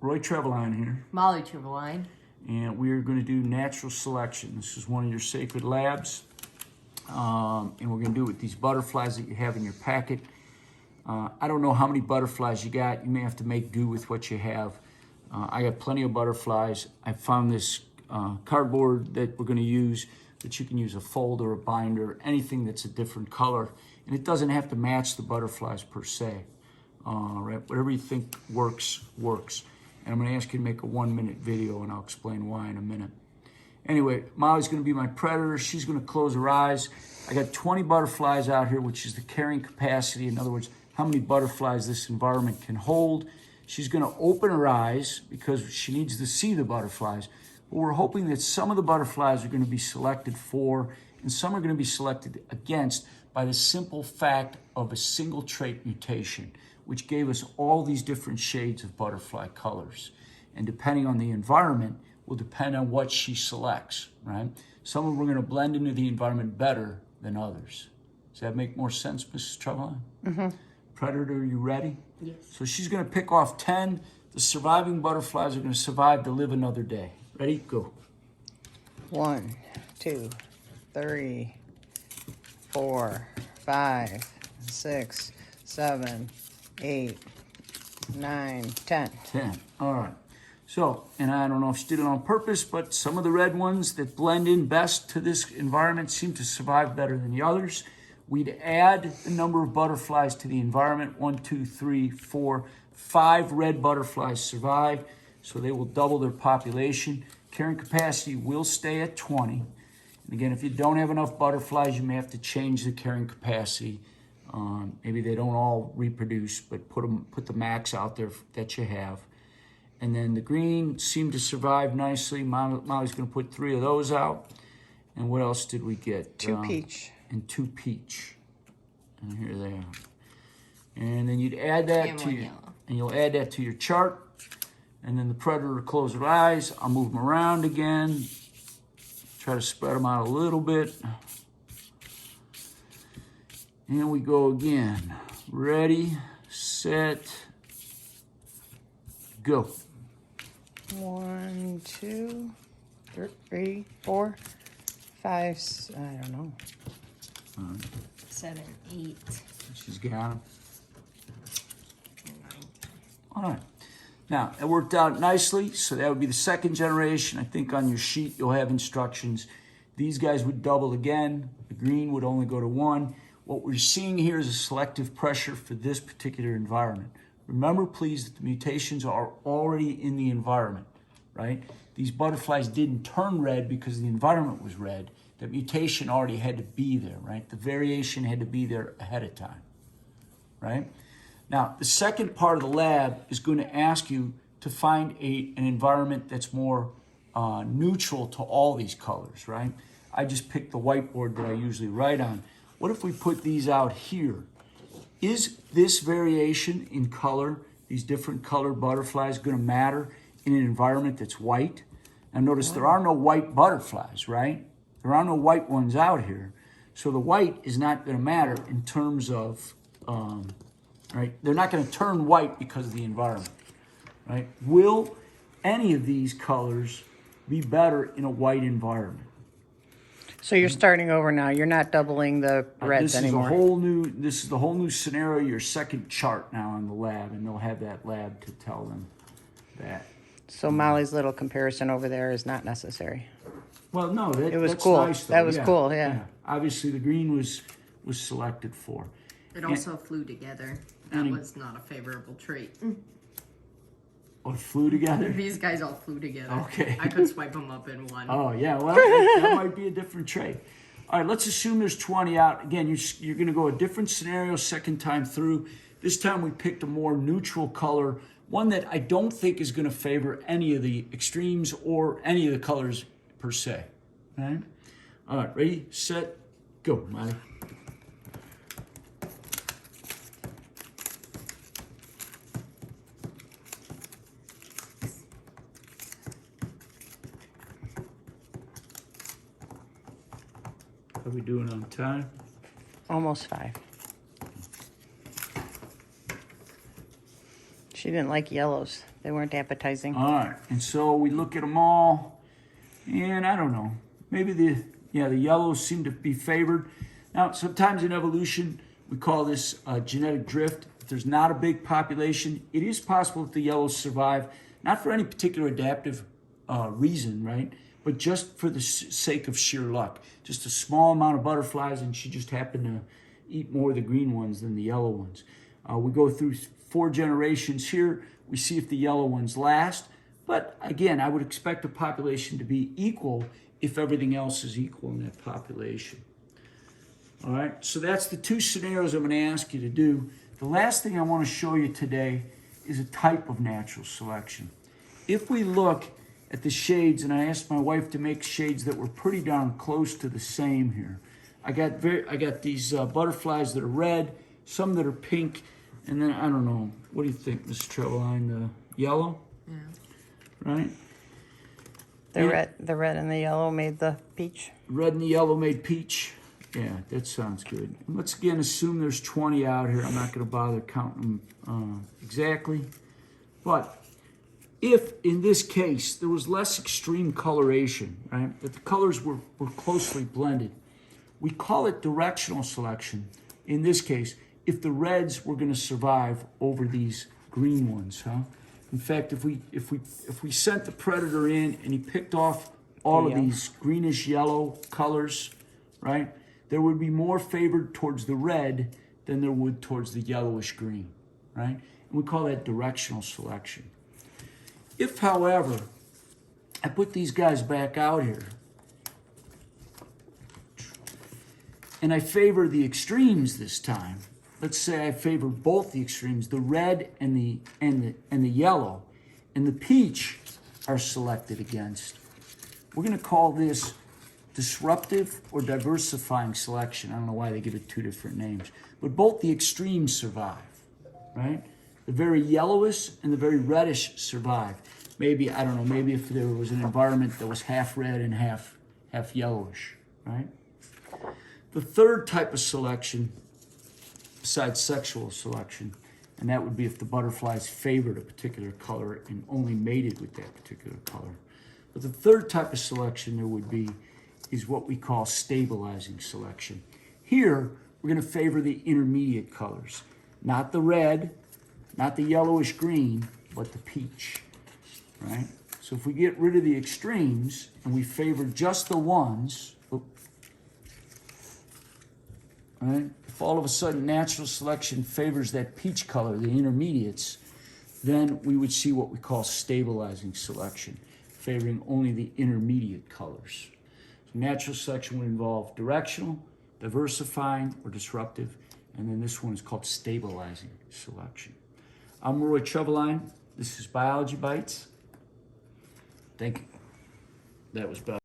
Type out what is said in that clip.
Roy Treveline here. Molly Treveline. And we are going to do natural selection. This is one of your sacred labs. And we're going to do it with these butterflies that you have in your packet. I don't know how many butterflies you got. You may have to make do with what you have. I got plenty of butterflies. I found this cardboard that we're going to use, but you can use a folder, a binder, anything that's a different color. And it doesn't have to match the butterflies per se. Right? Whatever you think works, works. And I'm going to ask you to make a 1-minute video, and I'll explain why in a minute. Anyway, Molly's going to be my predator. She's going to close her eyes. I got 20 butterflies out here, which is the carrying capacity. In other words, how many butterflies this environment can hold. She's going to open her eyes because she needs to see the butterflies. But we're hoping that some of the butterflies are going to be selected for, and some are going to be selected against by the simple fact of a single trait mutation, which gave us all these different shades of butterfly colors. And depending on the environment, will depend on what she selects, right? Some of them are going to blend into the environment better than others. Does that make more sense, Mrs. Treveline? Mm-hmm. Predator, are you ready? Yes. So she's going to pick off 10. The surviving butterflies are going to survive to live another day. Ready? Go. 1, 2, 3, 4, 5, 6, 7, 8, 9, 10. 10. All right. So, and I don't know if she did it on purpose, but some of the red ones that blend in best to this environment seem to survive better than the others. We'd add the number of butterflies to the environment. 1, 2, 3, 4, 5 red butterflies survive, so they will double their population. Carrying capacity will stay at 20. And again, if you don't have enough butterflies, you may have to change the carrying capacity. Maybe they don't all reproduce, but put the max out there that you have. And then the green seemed to survive nicely. Molly's going to put 3 of those out. And what else did we get? 2 peach. And 2 peach. And here they are. And then you'd add that to your, and you'll add that to your chart. And then the predator will close her eyes. I'll move them around again. Try to spread them out a little bit. And we go again. Ready, set, go. 1, 2, 3, 4, 5, I don't know. 7, 8. She's got them. All right. Now, it worked out nicely, so that would be the second generation. I think on your sheet you'll have instructions. These guys would double again. The green would only go to 1. What we're seeing here is a selective pressure for this particular environment. Remember, please, that the mutations are already in the environment, right? These butterflies didn't turn red because the environment was red. That mutation already had to be there, right? The variation had to be there ahead of time, right? Now, the second part of the lab is going to ask you to find an environment that's more neutral to all these colors, right? I just picked the whiteboard that I usually write on. What if we put these out here? Is this variation in color, these different colored butterflies, going to matter in an environment that's white? Now notice there are no white butterflies, right? There are no white ones out here. So the white is not going to matter in terms of, right? They're not going to turn white because of the environment, right? Will any of these colors be better in a white environment? So you're starting over now. You're not doubling the reds anymore. This is the whole new scenario, your second chart now in the lab, and they'll have that lab to tell them that. So Molly's little comparison over there is not necessary. Well, no, It was that's cool. nice, though. That was cool, yeah. Obviously, the green was selected for. It also flew together. That was not a favorable trait. Oh, it flew together? These guys all flew together. Okay. I could swipe them up in one. Oh, yeah, well, that might be a different trait. All right, let's assume there's 20 out. Again, you're going to go a different scenario second time through. This time we picked a more neutral color, one that I don't think is going to favor any of the extremes or any of the colors per se. All right, ready, set, go, Molly. How are we doing on time? Almost 5. She didn't like yellows. They weren't appetizing. All right, and so we look at them all, and I don't know. Maybe the yellows seem to be favored. Now, sometimes in evolution, we call this genetic drift. If there's not a big population, it is possible that the yellows survive, not for any particular adaptive reason, right? But just for the sake of sheer luck. Just a small amount of butterflies, and she just happened to eat more of the green ones than the yellow ones. We go through 4 generations here. We see if the yellow ones last. But again, I would expect the population to be equal if everything else is equal in that population. All right, so that's the 2 scenarios I'm going to ask you to do. The last thing I want to show you today is a type of natural selection. If we look at the shades, and I asked my wife to make shades that were pretty darn close to the same here. I got these butterflies that are red, some that are pink, and then I don't know. What do you think, Mrs. Treveline? The yellow? Yeah. Right? The red and the yellow made the peach. Red and the yellow made peach. Yeah, that sounds good. And let's again assume there's 20 out here. I'm not going to bother counting them exactly. But if, in this case, there was less extreme coloration, right, that the colors were closely blended, we call it directional selection. In this case, if the reds were going to survive over these green ones, huh? In fact, if we sent the predator in and he picked off all of these greenish yellow colors, right, there would be more favored towards the red than there would towards the yellowish green, right? And we call that directional selection. If, however, I put these guys back out here and I favor the extremes this time, let's say I favor both the extremes, the red and the yellow, and the peach are selected against, we're going to call this disruptive or diversifying selection. I don't know why they give it 2 different names, but both the extremes survive, right? The very yellowish and the very reddish survive. Maybe, I don't know, maybe if there was an environment that was half red and half yellowish, right? The third type of selection, besides sexual selection, and that would be if the butterflies favored a particular color and only mated with that particular color. But the third type of selection there would be is what we call stabilizing selection. Here, we're going to favor the intermediate colors, not the red, not the yellowish green, but the peach, right? So if we get rid of the extremes and we favor just the ones, right? If all of a sudden natural selection favors that peach color, the intermediates, then we would see what we call stabilizing selection, favoring only the intermediate colors. So natural selection would involve directional, diversifying, or disruptive, and then this one is called stabilizing selection. I'm Roy Treveline. This is Biology Bites. Thank you. That was Biology.